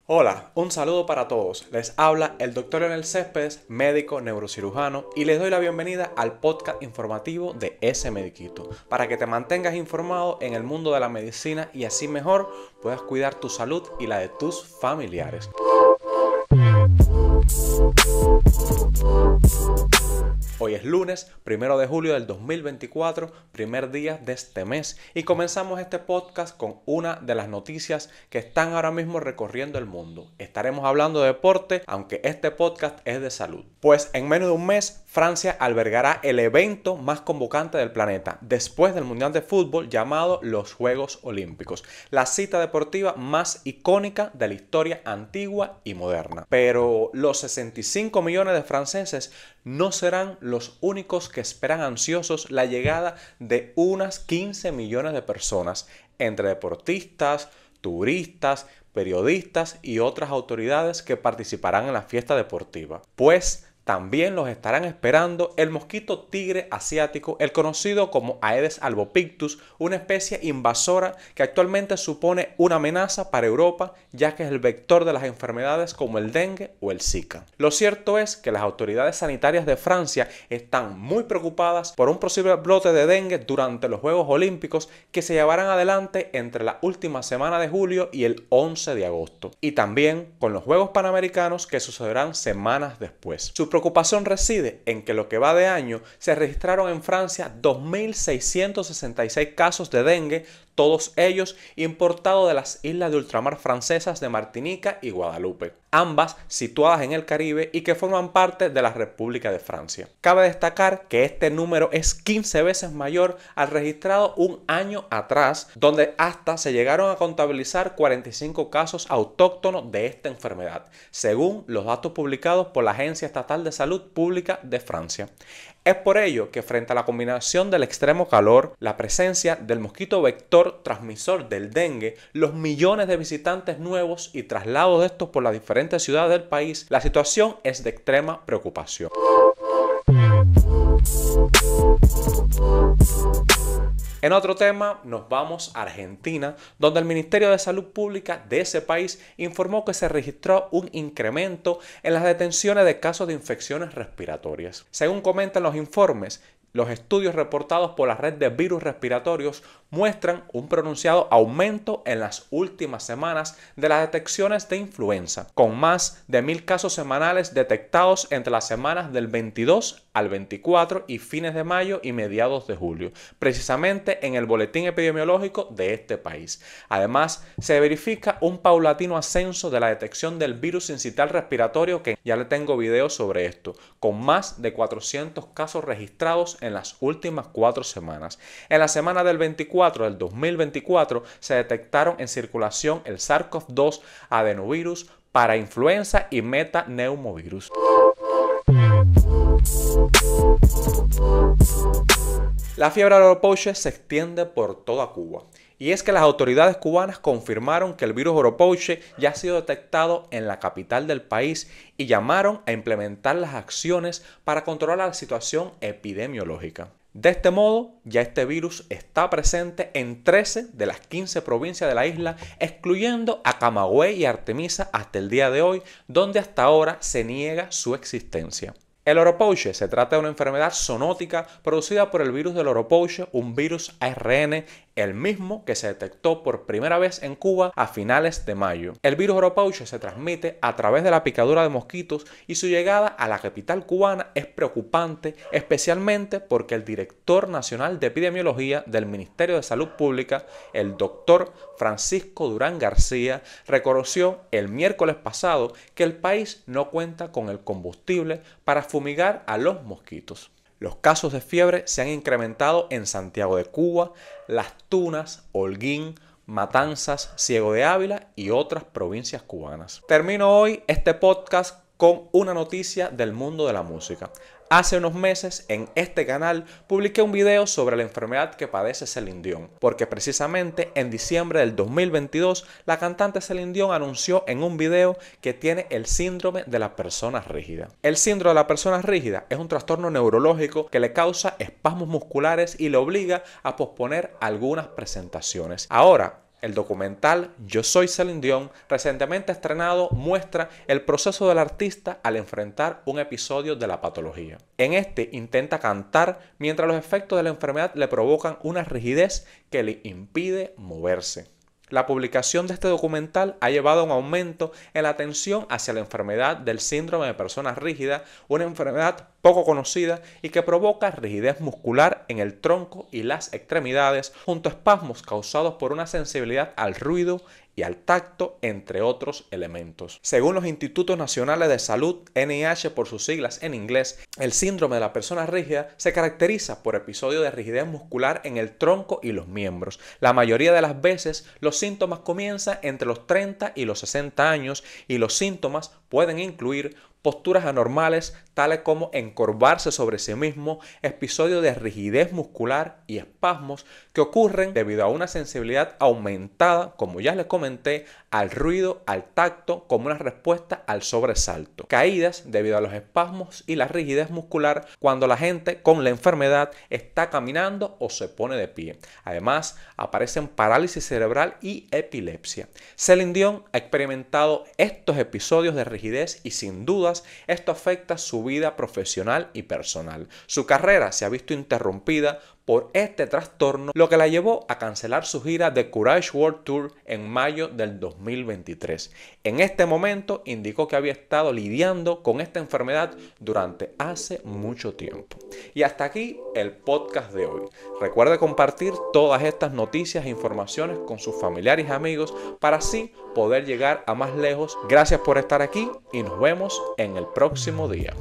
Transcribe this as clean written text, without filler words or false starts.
Hola, un saludo para todos. Les habla el Dr. Leonel Céspedes, médico neurocirujano, y les doy la bienvenida al podcast informativo de Ese Mediquito, para que te mantengas informado en el mundo de la medicina y así mejor puedas cuidar tu salud y la de tus familiares. Hoy es lunes, 1 de julio del 2024, primer día de este mes, y comenzamos este podcast con una de las noticias que están ahora mismo recorriendo el mundo. Estaremos hablando de deporte, aunque este podcast es de salud. Pues en menos de un mes, Francia albergará el evento más convocante del planeta, después del Mundial de Fútbol llamado los Juegos Olímpicos, la cita deportiva más icónica de la historia antigua y moderna. Pero los 65 millones de franceses no serán los únicos que esperan ansiosos la llegada de unas 15 millones de personas, entre deportistas, turistas, periodistas y otras autoridades que participarán en la fiesta deportiva. Pues también los estarán esperando el mosquito tigre asiático, el conocido como Aedes albopictus, una especie invasora que actualmente supone una amenaza para Europa, ya que es el vector de las enfermedades como el dengue o el Zika. Lo cierto es que las autoridades sanitarias de Francia están muy preocupadas por un posible brote de dengue durante los Juegos Olímpicos que se llevarán adelante entre la última semana de julio y el 11 de agosto, y también con los Juegos Panamericanos que sucederán semanas después. Su preocupación reside en que lo que va de año se registraron en Francia 2.666 casos de dengue, todos ellos importados de las islas de ultramar francesas de Martinica y Guadalupe, ambas situadas en el Caribe y que forman parte de la República de Francia. Cabe destacar que este número es 15 veces mayor al registrado un año atrás, donde hasta se llegaron a contabilizar 45 casos autóctonos de esta enfermedad, según los datos publicados por la Agencia Estatal de Salud Pública de Francia. Es por ello que frente a la combinación del extremo calor, la presencia del mosquito vector transmisor del dengue, los millones de visitantes nuevos y traslados de estos por las diferentes ciudades del país, la situación es de extrema preocupación. En otro tema, nos vamos a Argentina, donde el Ministerio de Salud Pública de ese país informó que se registró un incremento en las detenciones de casos de infecciones respiratorias. Según comentan los informes, los estudios reportados por la red de virus respiratorios muestran un pronunciado aumento en las últimas semanas de las detecciones de influenza, con más de 1.000 casos semanales detectados entre las semanas del 22 al 24 y fines de mayo y mediados de julio, precisamente en el boletín epidemiológico de este país. Además, se verifica un paulatino ascenso de la detección del virus sincital respiratorio, que ya le tengo videos sobre esto, con más de 400 casos registrados en las últimas 4 semanas. En la semana del 24 del 2024 se detectaron en circulación el SARS-CoV-2 adenovirus, parainfluenza y metaneumovirus. La fiebre del oropouche se extiende por toda Cuba. Y es que las autoridades cubanas confirmaron que el virus oropouche ya ha sido detectado en la capital del país y llamaron a implementar las acciones para controlar la situación epidemiológica. De este modo, ya este virus está presente en 13 de las 15 provincias de la isla, excluyendo a Camagüey y Artemisa hasta el día de hoy, donde hasta ahora se niega su existencia. El oropouche se trata de una enfermedad zoonótica producida por el virus del oropouche, un virus ARN, el mismo que se detectó por primera vez en Cuba a finales de mayo. El virus oropouche se transmite a través de la picadura de mosquitos y su llegada a la capital cubana es preocupante, especialmente porque el director nacional de epidemiología del Ministerio de Salud Pública, el doctor Francisco Durán García, reconoció el miércoles pasado que el país no cuenta con el combustible para fumigar a los mosquitos. Los casos de fiebre se han incrementado en Santiago de Cuba, Las Tunas, Holguín, Matanzas, Ciego de Ávila y otras provincias cubanas. Termino hoy este podcast con una noticia del mundo de la música. Hace unos meses en este canal publiqué un video sobre la enfermedad que padece Celine Dion, porque precisamente en diciembre del 2022 la cantante Celine Dion anunció en un video que tiene el síndrome de la persona rígida. El síndrome de la persona rígida es un trastorno neurológico que le causa espasmos musculares y le obliga a posponer algunas presentaciones. Ahora, El documental Yo soy Celine Dion, recientemente estrenado, muestra el proceso del artista al enfrentar un episodio de la patología. En este intenta cantar mientras los efectos de la enfermedad le provocan una rigidez que le impide moverse. La publicación de este documental ha llevado a un aumento en la atención hacia la enfermedad del síndrome de personas rígidas, una enfermedad poco conocida y que provoca rigidez muscular en el tronco y las extremidades, junto a espasmos causados por una sensibilidad al ruido y al tacto, entre otros elementos. Según los Institutos Nacionales de Salud, NIH por sus siglas en inglés, el síndrome de la persona rígida se caracteriza por episodios de rigidez muscular en el tronco y los miembros. La mayoría de las veces, los síntomas comienzan entre los 30 y los 60 años y los síntomas pueden incluir posturas anormales tales como encorvarse sobre sí mismo, episodios de rigidez muscular y espasmos que ocurren debido a una sensibilidad aumentada, como ya les comenté, al ruido, al tacto, como una respuesta al sobresalto. Caídas debido a los espasmos y la rigidez muscular cuando la gente con la enfermedad está caminando o se pone de pie. Además, aparecen parálisis cerebral y epilepsia. Celine Dion ha experimentado estos episodios de rigidez y sin dudas esto afecta su vida profesional y personal. Su carrera se ha visto interrumpida por este trastorno, lo que la llevó a cancelar su gira de Courage World Tour en mayo del 2023. En este momento indicó que había estado lidiando con esta enfermedad durante hace mucho tiempo. Y hasta aquí el podcast de hoy. Recuerde compartir todas estas noticias e informaciones con sus familiares y amigos para así poder llegar a más lejos. Gracias por estar aquí y nos vemos en el próximo día.